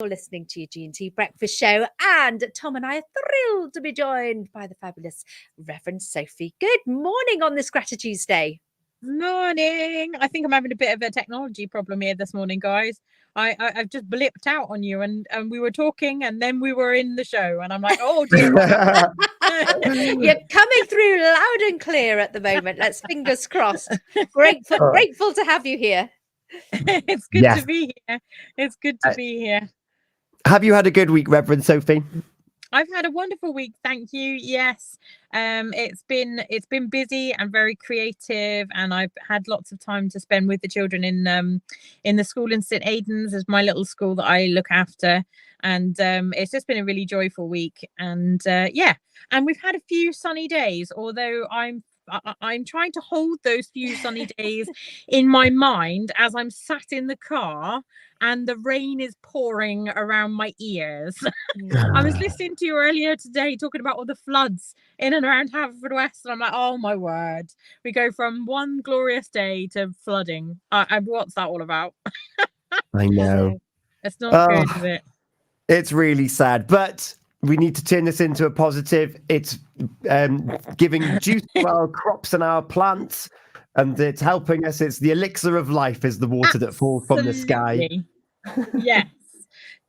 You're listening to your G&T Breakfast Show, and Tom and I are thrilled to be joined by the fabulous Reverend Sophie. Good morning on this Grati-Tuesday. Morning. I think I'm having a bit of a technology problem here this morning, guys. I've just blipped out on you, and we were talking, and then we were in the show, and I'm like, oh dear. You're coming through loud and clear at the moment. Let's fingers crossed. Grateful to have you here. It's good to be here. It's good to be here. Have you had a good week, Reverend Sophie? I've had a wonderful week, thank you. Yes, it's been busy and very creative, and I've had lots of time to spend with the children in the school in St Aidan's, as my little school that I look after, and it's just been a really joyful week. And and we've had a few sunny days, although I'm trying to hold those few sunny days in my mind as I'm sat in the car and the rain is pouring around my ears. I was listening to you earlier today talking about all the floods in and around Haverfordwest, and I'm like, oh my word, we go from one glorious day to flooding. What's that all about? I know. It's not good, is it? It's really sad, but we need to turn this into a positive. It's giving juice to our crops and our plants, and it's helping us. It's the elixir of life, is the water that falls from the sky. Yes,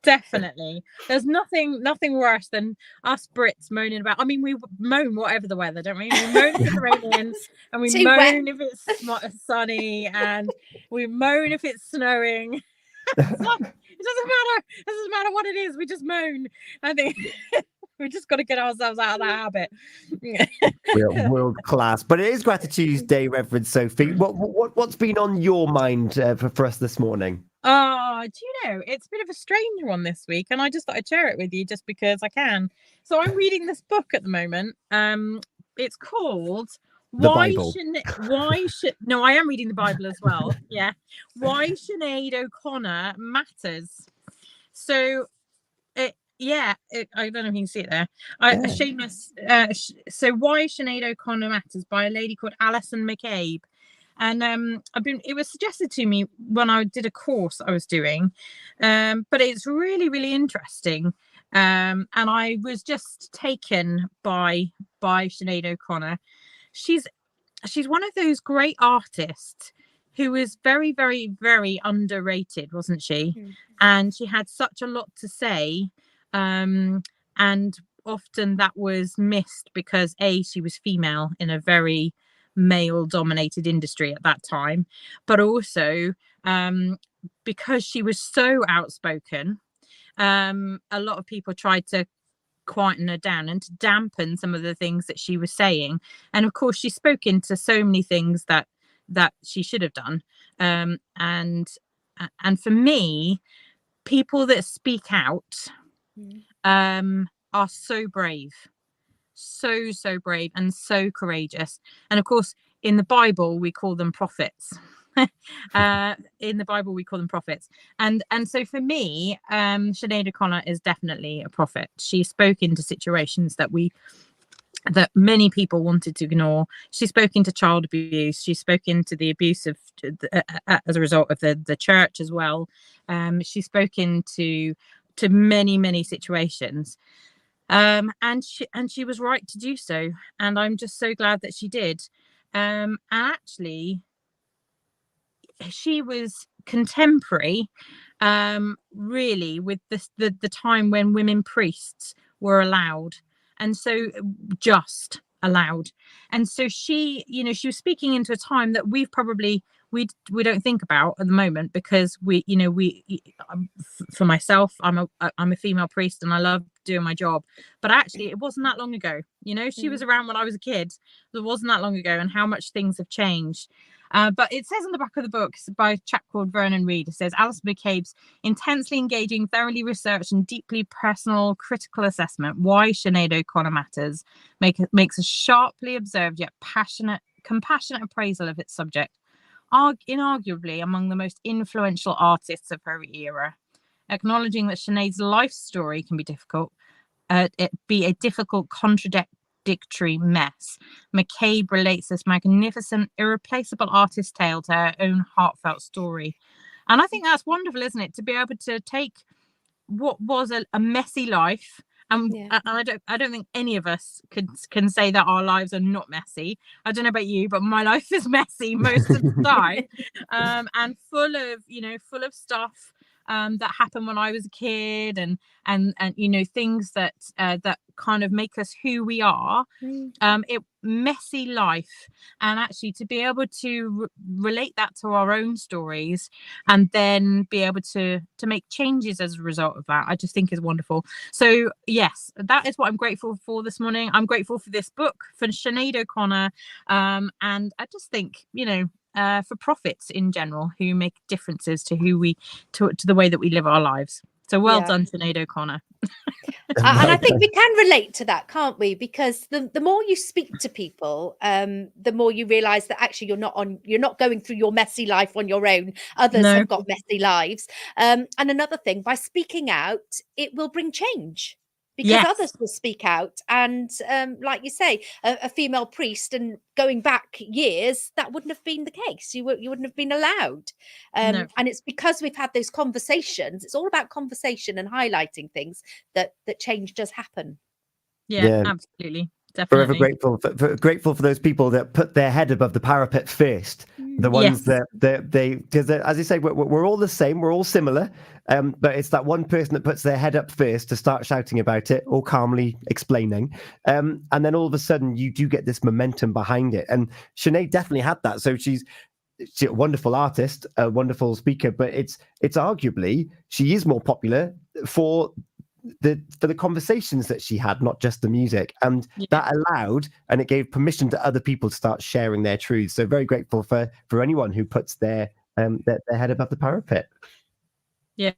definitely. There's nothing worse than us Brits moaning about. I mean, we moan whatever the weather, don't we? We moan if it's raining, and we moan if it's sunny, and we moan if it's snowing. It doesn't matter what it is. We just moan. I think we just got to get ourselves out of that habit. We're world class. But it is Grati-Tuesday, Reverend Sophie. What's been on your mind for us this morning? Oh, do you know, it's a bit of a strange one this week, and I just thought I'd share it with you just because I can. So I'm reading this book at the moment. It's called Bible. No, I am reading the Bible as well. Yeah. Why Sinead O'Connor Matters. So I don't know if you can see it there. Shameless. So Why Sinead O'Connor Matters by a lady called Alison McCabe. And it was suggested to me when I did a course I was doing, but it's really, really interesting. And I was just taken by Sinead O'Connor. She's one of those great artists who is very, very, very underrated, wasn't she? Mm-hmm. And she had such a lot to say, and often that was missed because she was female in a very male-dominated industry at that time, but also because she was so outspoken, a lot of people tried to quieten her down and to dampen some of the things that she was saying. And of course, she spoke into so many things that she should have done. And for me, people that speak out are so brave. So brave and so courageous. And of course, in the Bible, we call them prophets. In the Bible, we call them prophets. And so for me, Sinead O'Connor is definitely a prophet. She spoke into situations that many people wanted to ignore. She spoke into child abuse. She spoke into the abuse of as a result of the church as well. She spoke into many situations. And she was right to do so, and I'm just so glad that she did. And actually, she was contemporary, really, with the time when women priests were allowed, and so just allowed. And so she was speaking into a time that we don't think about at the moment, because for myself, I'm a female priest and I love doing my job, but actually it wasn't that long ago. She was around when I was a kid. It wasn't that long ago, and how much things have changed. But it says on the back of the book, by a chap called Vernon Reid, it says, Alison McCabe's intensely engaging, thoroughly researched and deeply personal critical assessment, Why Sinead O'Connor Matters, makes a sharply observed yet compassionate appraisal of its subject, inarguably among the most influential artists of her era. Acknowledging that Sinead's life story can be difficult, a difficult, contradictory mess, McCabe relates this magnificent, irreplaceable artist's tale to her own heartfelt story. And I think that's wonderful, isn't it? To be able to take what was a messy life. Yeah. And I don't think any of us can say that our lives are not messy. I don't know about you, but my life is messy most of the time, and full of stuff that happened when I was a kid, and things that that kind of make us who we are. It messy life, and actually to be able to relate that to our own stories, and then be able to make changes as a result of that, I just think is wonderful. So yes, that is what I'm grateful for this morning. I'm grateful for this book, for Sinead O'Connor, and I just think, for prophets in general who make differences to to the way that we live our lives. So well done, Sinead O'Connor. And I think we can relate to that, can't we? Because the more you speak to people, the more you realize that actually you're not going through your messy life on your own. Others No. have got messy lives. And another thing, by speaking out, it will bring change. Because Yes. others will speak out, and like you say, a female priest, and going back years, that wouldn't have been the case. You wouldn't have been allowed. No. And it's because we've had those conversations. It's all about conversation and highlighting things that change does happen. Yeah. Absolutely. Forever Definitely. grateful for those people that put their head above the parapet first. The ones Yes. that they, because as you say, we're all the same, we're all similar, but it's that one person that puts their head up first to start shouting about it or calmly explaining, and then all of a sudden you do get this momentum behind it. And Sinead definitely had that. So she's a wonderful artist, a wonderful speaker, but it's arguably she is more popular for the conversations that she had, not just the music, and that allowed and it gave permission to other people to start sharing their truths. So very grateful for anyone who puts their head above the parapet. Yeah,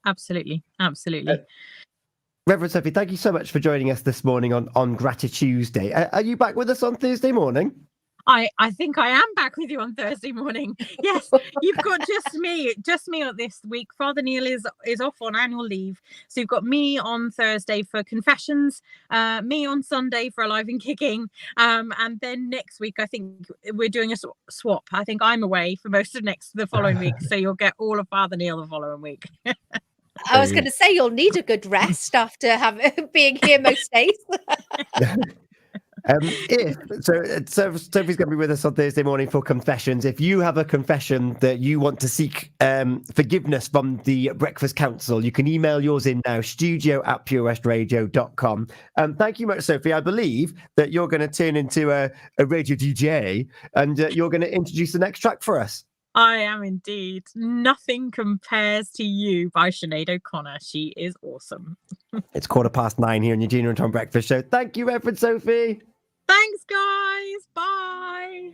absolutely. Reverend Sophie, thank you so much for joining us this morning on Grati-Tuesday. Are you back with us on Thursday morning? I think I am back with you on Thursday morning. Yes, you've got just me this week. Father Neil is off on annual leave, so you've got me on Thursday for confessions, me on Sunday for Alive and Kicking, and then next week I think we're doing a swap. I think I'm away for most of the following week, so you'll get all of Father Neil the following week. I was going to say you'll need a good rest after being here most days. Sophie's going to be with us on Thursday morning for confessions. If you have a confession that you want to seek forgiveness from the Breakfast Council, you can email yours in now, studio@purewestradio.com. Thank you much, Sophie. I believe that you're going to turn into a radio DJ, and you're going to introduce the next track for us. I am indeed. Nothing Compares to You by Sinead O'Connor. She is awesome. It's 9:15 here on your Gina and Tom Breakfast Show. Thank you, Reverend Sophie. Thanks, guys. Bye.